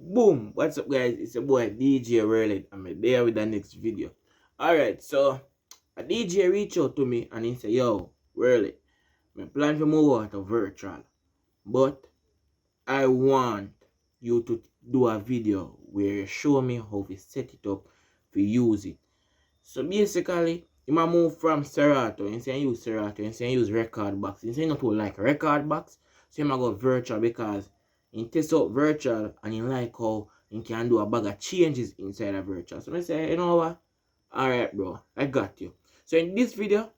Boom! What's up, guys? It's your boy DJ Worlhed. I'm there with the next video. Alright, so a DJ reached out to me and he said, "Yo, Worlhed, I plan to move out of virtual, but I want you to do a video where you show me how to set it up to use it." So basically, you might move from Serato, instead of use Serato, instead of use record box. Instead not to like record box, so you might go virtual because in test out virtual and you like how you can do a bag of changes inside a virtual. So I say, you know what? Alright bro, I got you. So in this video,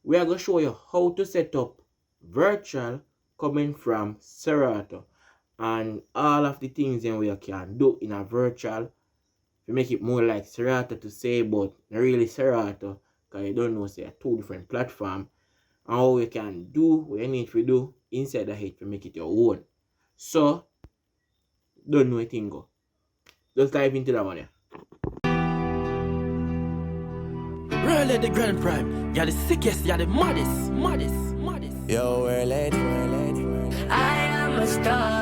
we are going to show you how to set up virtual coming from Serato and all of the things that we can do in a virtual to make it more like Serato to say, but not really Serato, because you don't know, say, two different platforms, and how you can do what you need to do inside the head to make it your own. So, don't know anything go. Let's dive into that one, yeah. Worlhed the Grand Prime, you're the sickest, you're the maddest. Yo, Worlhed. I am a star.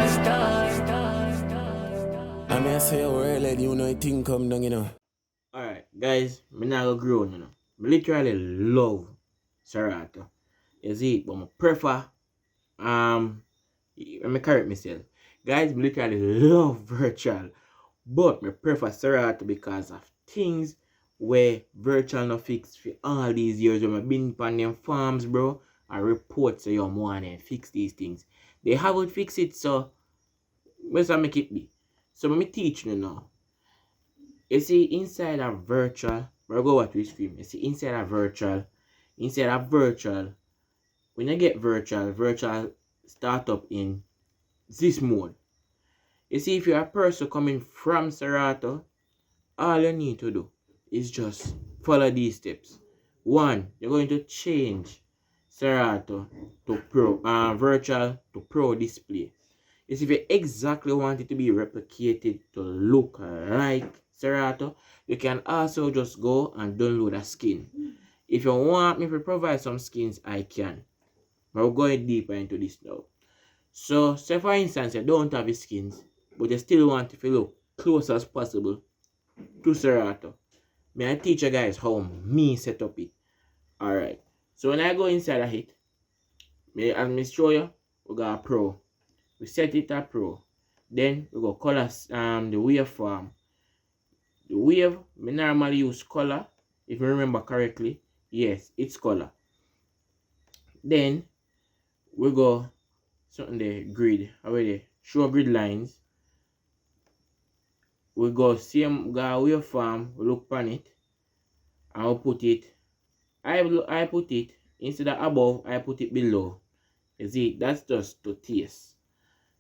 I mean, I say, Worlhed, you know, thing come down, you know. Alright, guys, I'm not gonna grow, you know. I literally love Serato. You see, but I prefer, let me correct myself. Guys, I literally love virtual, but I prefer Serato because of things where virtual no fix for all these years when I've been on them farms, bro. I report say you want to fix these things. They haven't fixed it, so let's make it be. So let me teach you now. You see, inside a virtual, we'll go watch this film. You see, inside a virtual, when you get virtual start up in this mode. You see, if you're a person coming from Serato, all you need to do is just follow these steps. One, you're going to change Serato to Pro, virtual to Pro display. You see, if you exactly want it to be replicated to look like Serato, you can also just go and download a skin. If you want me to provide some skins, I can. But we're going deeper into this now. So, say for instance, you don't have the skins, but you still want it to look close as possible to Serato. May I teach you guys how me set up it. Alright. So when I go inside of it, as me show you, we got a Pro. We set it at Pro. Then we go color the waveform. The wave, we normally use color. If you remember correctly, yes, it's color. Then we go something the grid. Already show grid lines. We go same got waveform, we look on it, and we put it. I put it instead of above, I put it below. You see, that's just to taste.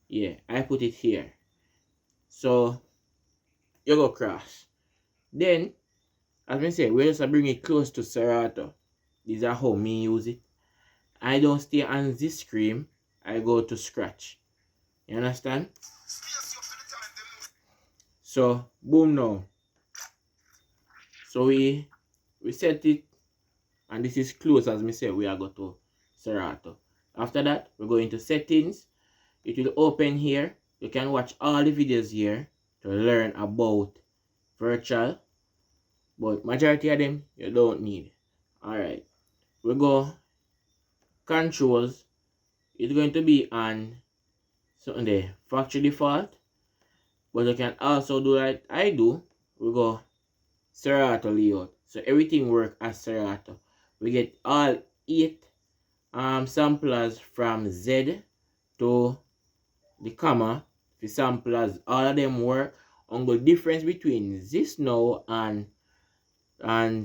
Yeah, I put it here. So you go cross. Then, as I say, we just bring it close to Serato. These are how me use it. I don't stay on this screen. I go to scratch. You understand? So boom now. So we set it, and this is close as me say we are going to Serato. After that, we go into settings. It will open here. You can watch all the videos here to learn about virtual, but majority of them you don't need. Alright, we go controls. It's going to be on something there, factory default, but you can also do like I do. We go Serato layout, so everything work as Serato. We get all 8 samplers from Z to the comma. The samplers, all of them work. And the difference between this now and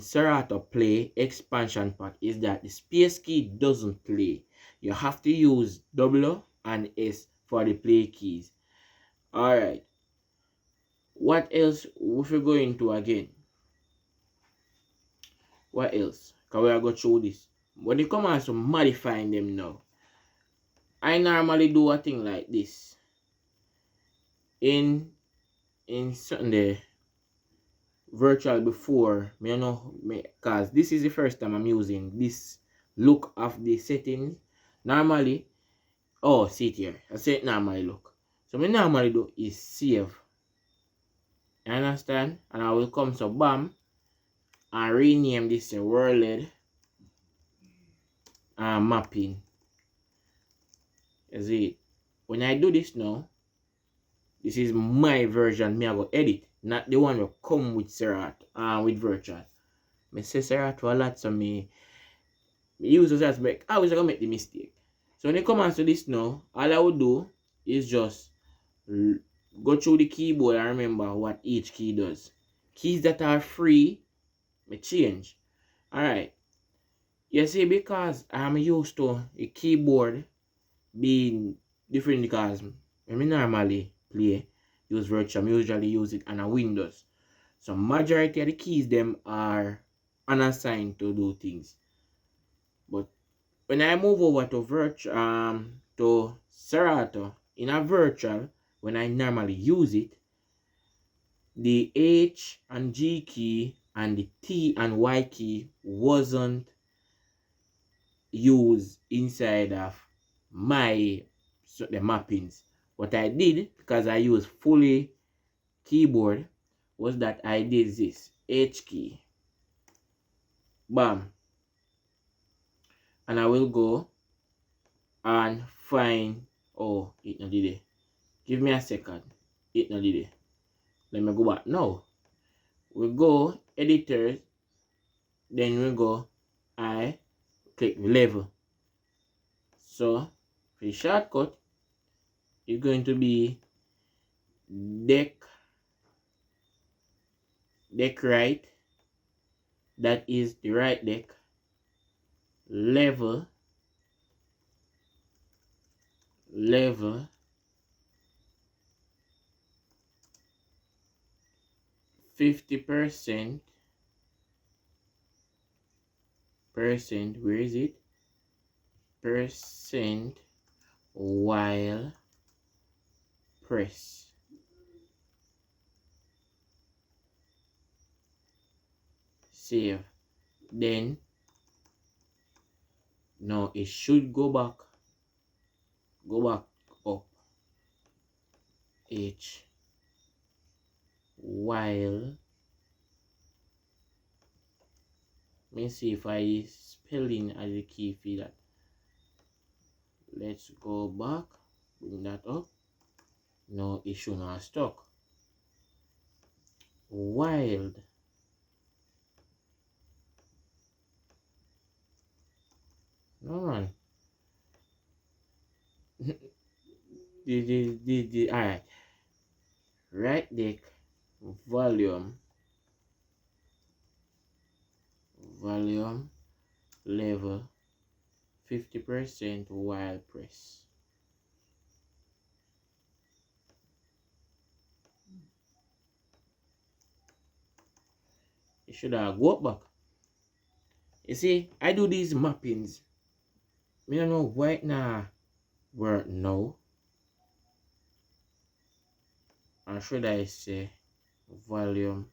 Serato play expansion pack is that the space key doesn't play. You have to use W and S for the play keys. Alright. What else if we go into again? What else? Because we are going to show this. When it comes to modifying them now, I normally do a thing like this. In certain the virtual before, me know because this is the first time I'm using this look of the settings. Normally, oh, see it here. I say it normally look. So what I normally do is save You understand? And I will come so bam and rename this Worlhed mapping. You see, when I do this now, this is my version. Me I go edit, not the one that come with Serato with virtual. Me say Serato a lot, so me use those as make. I was gonna make the mistake. So when it comes to this now, all I would do is just go through the keyboard and remember what each key does. Keys that are free, me change. Alright. You see, because I'm used to a keyboard being different, because when I normally use virtual, I usually use it on a Windows. So majority of the keys them are unassigned to do things. But when I move over to virtual to Serato in a virtual, when I normally use it, the H and G key and the T and Y key wasn't used inside of the mappings. What I did, because I use fully keyboard, was that I did this H key, bam, and I will go and find, oh, it not did it. Give me a second, it not did it. Let me go back now. We go editors, then we go I click level. So the shortcut is going to be deck right, that is the right deck, level 50%, where is it, percent, while press. Save. Then now it should go back up. H while, let me see if I spelling as a key for that. Let's go back, bring that up. No, it should not stuck. Wild. No man. Alright. Right deck volume level 50% while press. It should have go back. You see, I do these mappings. I don't know why now where no. Or should I say volume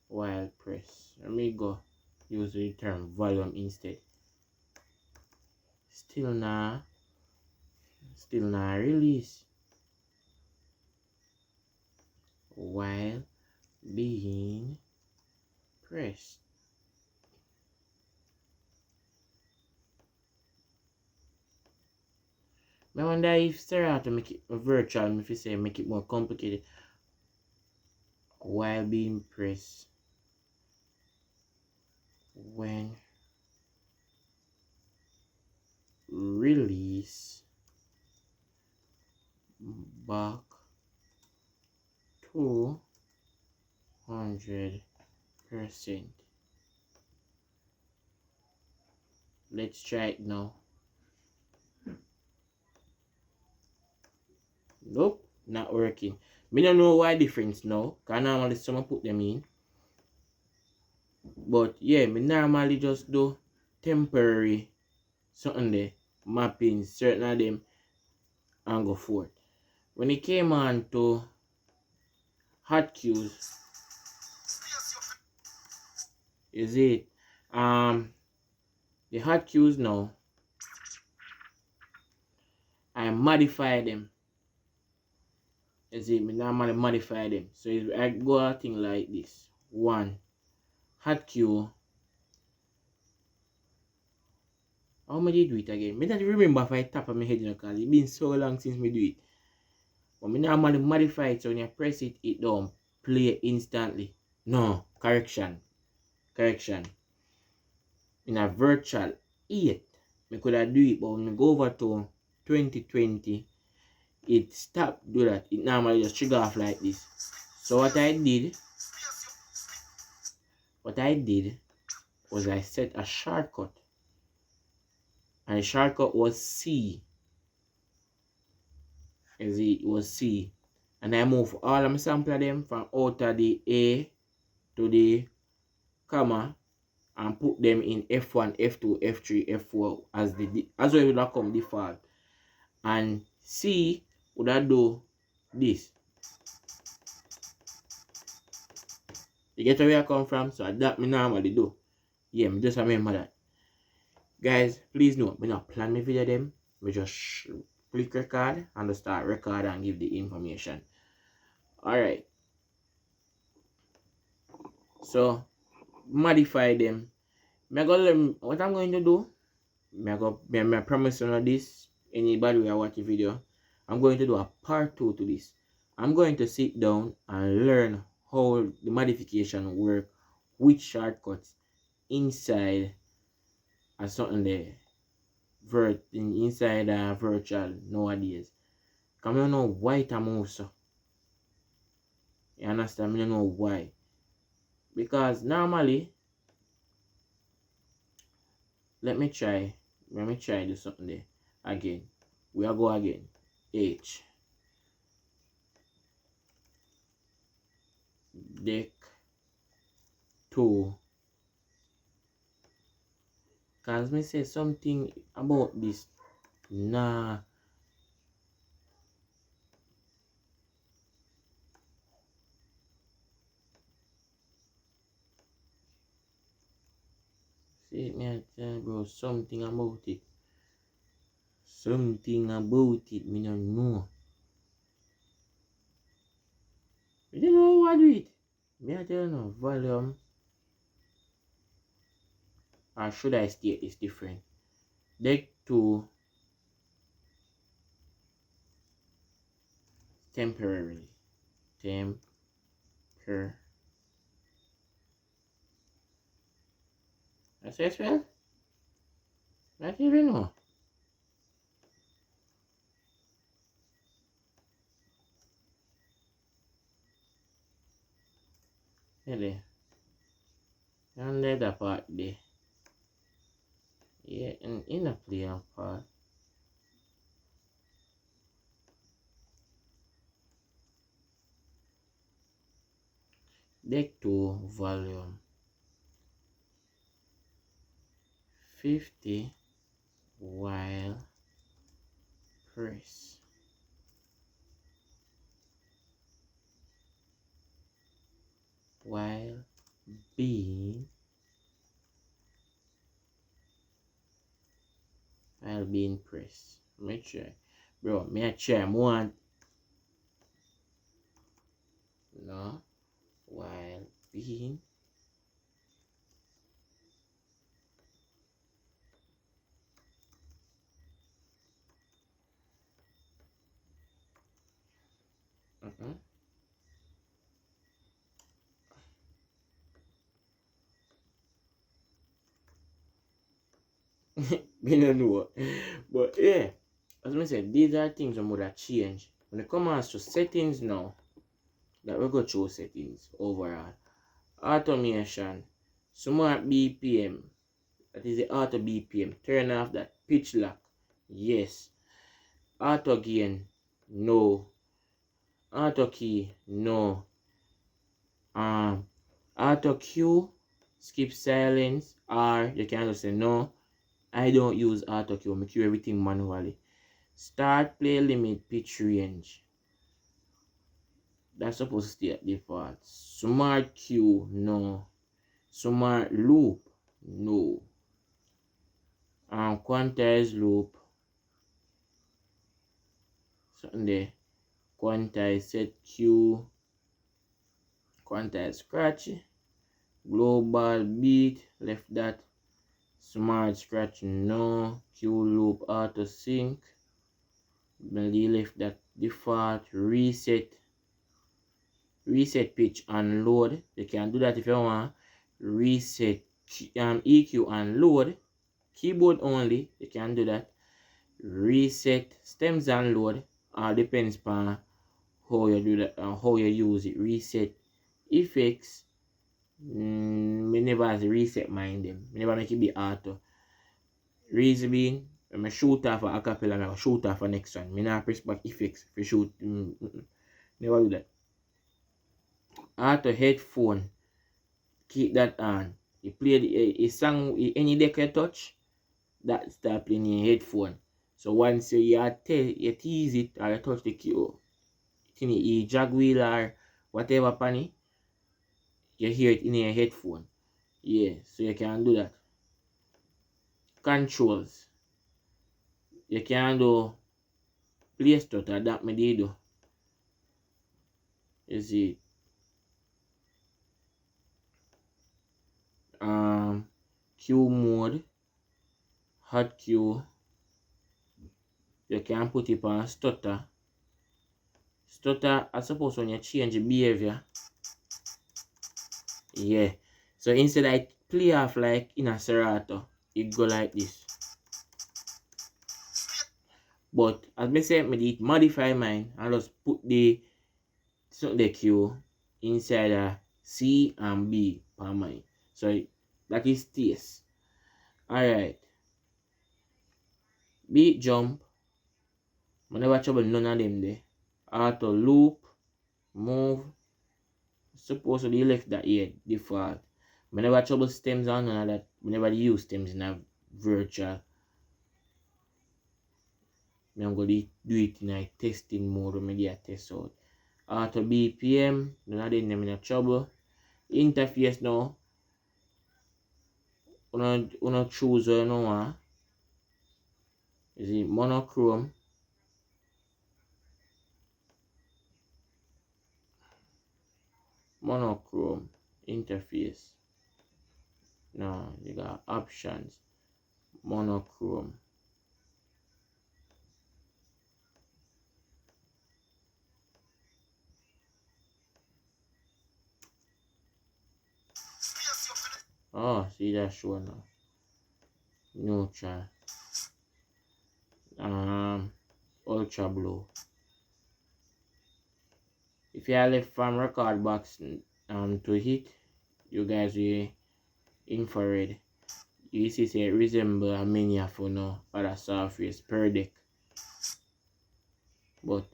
while press? Let me go use the term volume instead. Still not release while being pressed. I wonder if Serato make it virtual, if you say make it more complicated while being pressed when release back to 100%. Let's try it now. Nope, not working. Me don't know why difference now, because normally someone put them in. But yeah, me normally just do temporary something there, mapping certain of them and go forth. When it came on to hot cues, is it the hot cues now, I modify them You see, me normally modify them. So I go a thing like this. 1 hot Q. How am I do it again? Me don't remember if I tap on my head, because it's been so long since me do it. But me normally modify it, so when you press it, it don't play instantly. No, correction. In a virtual 8, me could have do it, but when I go over to 2020, it stopped do that. It normally just trigger off like this. So what I did was I set a shortcut, and the shortcut was C. As it was C, and I move all of my sampler them from out of the A to the comma, and put them in F1, F2, F3, F4 as well it would have come default. And C would have do this. You get where I come from? So that me normally do. Yeah, me just remember that. Guys, please note, me not plan my video them. We just click record and just start record and give the information. Alright. So modify them. What I'm going to do, I promise you this, anybody who watch the video, I'm going to do a part 2 to this. I'm going to sit down and learn how the modification work, which shortcuts inside or something there inside virtual nowadays. Because I don't know why it moves so. You understand? I don't know why. Because normally, let me try do something there again. We'll go again. H deck 2. Cause me say something about this. Nah. See me I tell bro, something about it. Me no know. You don't know what do it. Me I tell you no volume. Or should I state it's different? Deck 2 temporarily. That's it, well? Not even know. Really? And let that part there. Yeah, and in a player part. Deck 2 volume 50 while press. While being pressed. Make sure, bro. Me a try more. No, while being me don't know. But yeah, as I said, these are things that would change. When it comes to settings now, that we go through settings overall. Automation, smart BPM, that is the auto BPM. Turn off that pitch lock. Yes. Auto gain, no. Auto key, no. Auto cue, skip silence, or you can just say no. I don't use auto cue. I cue everything manually. Start play limit pitch range. That's supposed to stay at default. Smart cue, no. Smart loop, no. Quantize loop, something there. quantize set Q, quantize scratch, global beat, left that, smart scratch no, Q loop auto sync, melody left that default, reset pitch and load. You can do that if you want. Reset EQ and load, keyboard only, you can do that. Reset stems and load, all depends on how you do that and how you use it. Reset effects, me never has reset mine them. Me never make it be auto. Reason being, when I shoot off a acapella, I shoot off a next one. Me not press back effects for shoot. Never do that. Auto headphone, keep that on. You play a song, any deck you touch, that start playing in your headphone. So once you tease it or you touch the key, you jag wheel or whatever panny, you hear it in your headphone. Yeah, so you can do that. Controls, you can do play stutter, that me did do. You see, Q mode, hot Q, you can put it on stutter. Stutter, I suppose when you change the behavior. Yeah. So instead I play off like in a Serato, it go like this. But as I said, I did modify mine and just put the Q inside a C and B per mine. So that is TS. Alright. Beat jump. I never trouble none of them there. Auto loop, move. Suppose you left that here, default. I never trouble stems on none of that. I never use stems in a virtual. I'm going to do it in a testing mode when I test out. Auto BPM, none of them in trouble. Interface now. Una choose what you want. Is it monochrome? Monochrome interface. No, you got options. Monochrome. Oh, see that show now. Neutral. Ultra blue. If you are left from record box to hit, you guys will infrared. You see say resemble a mania for now for the surface per deck. But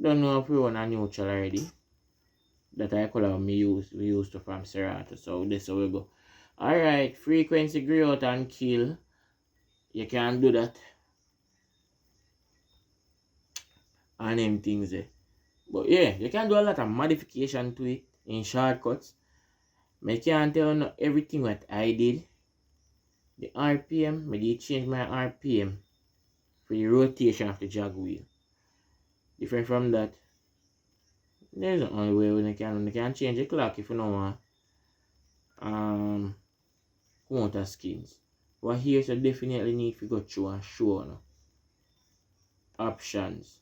don't know if we want a neutral already. That I color we used to from Serato. So this will go. Alright, frequency growth and kill. You can do that. And them things there. But yeah, you can do a lot of modification to it in shortcuts. I can't tell you everything what I did. The RPM, I did change my RPM for the rotation of the jog wheel. Different from that, there's the only way when you can change the clock if you don't want counter skins. But here so definitely need to go through and show now. Options.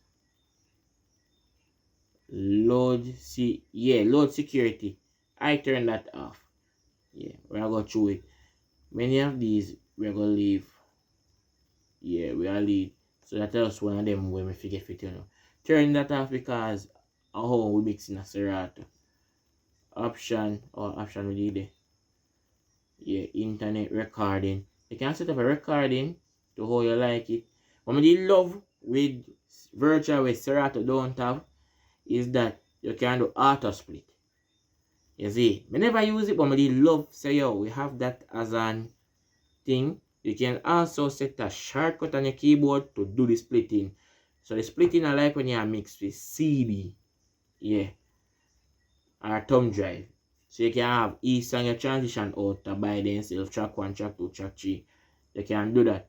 Load security. I turn that off. Yeah, we're gonna go through it. Many of these we're gonna leave. Yeah, we are leave. So that tells one of them when we forget it, you know. Turn that off because how we mix in a Serato. Option we did it. Yeah, internet recording. You can set up a recording to how you like it. What I love with virtual with Serato don't have is that you can do auto split. You see, I never use it, but I love say yo, we have that as an thing. You can also set a shortcut on your keyboard to do the splitting. So the splitting I like when you are mixed with CD, yeah, or thumb drive. So you can have each song you transition out to by themselves, track 1, track 2, track 3. You can do that.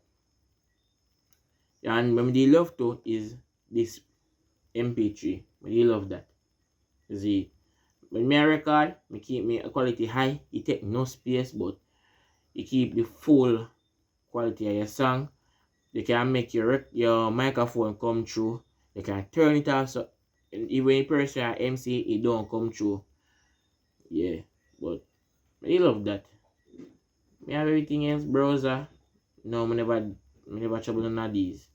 And what I love to is this MP3. I really love that. You see, when me a record, me keep me quality high. It take no space, but you keep the full quality of your song. You can make your microphone come through. You can turn it off so even if person at MC it don't come through. Yeah, but I love that. Me have everything else browser. No, me never trouble none of these.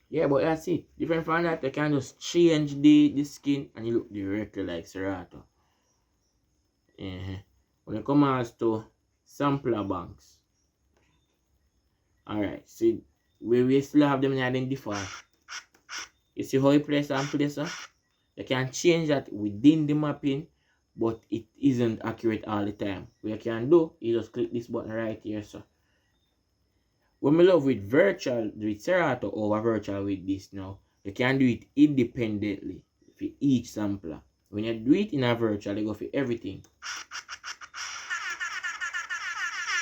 Yeah, but that's it. Different from that, you can just change the skin and you look directly like Serato. When it comes to sampler banks. Alright, see we still have them in identify. You see how you place and placer? You can change that within the mapping, but it isn't accurate all the time. What you can do, you just click this button right here, so. What I love with Serato over virtual with this now, you can do it independently for each sampler. When you do it in a virtual, you go for everything.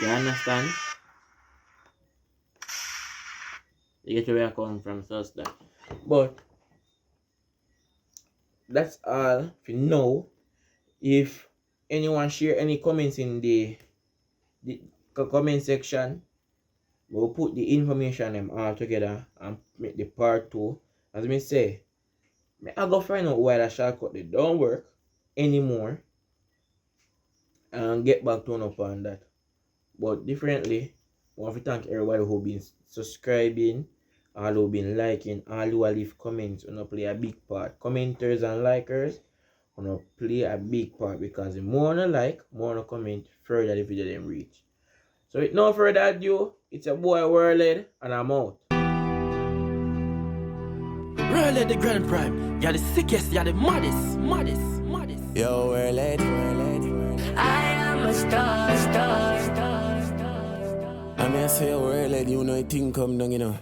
You understand? You get where I come from, so that's that. But that's all for now. If anyone share any comments in the comment section, we'll put the information them all together and make the part 2. As me say, I go find out why that shortcut they don't work anymore and get back to up on that. But differently, I want to thank everybody who been subscribing, all who been liking, all who leave comments and play a big part. Commenters and likers gonna play a big part because the more you like, more you comment, further the video them reach. So with no further ado, it's your boy Worlhed and I'm out. Worlhed the Grand Prime. You're the sickest, you're the maddest. Yo, Worlhed. I am a star. I mean, I say, Worlhed, you know, I think come down, you know.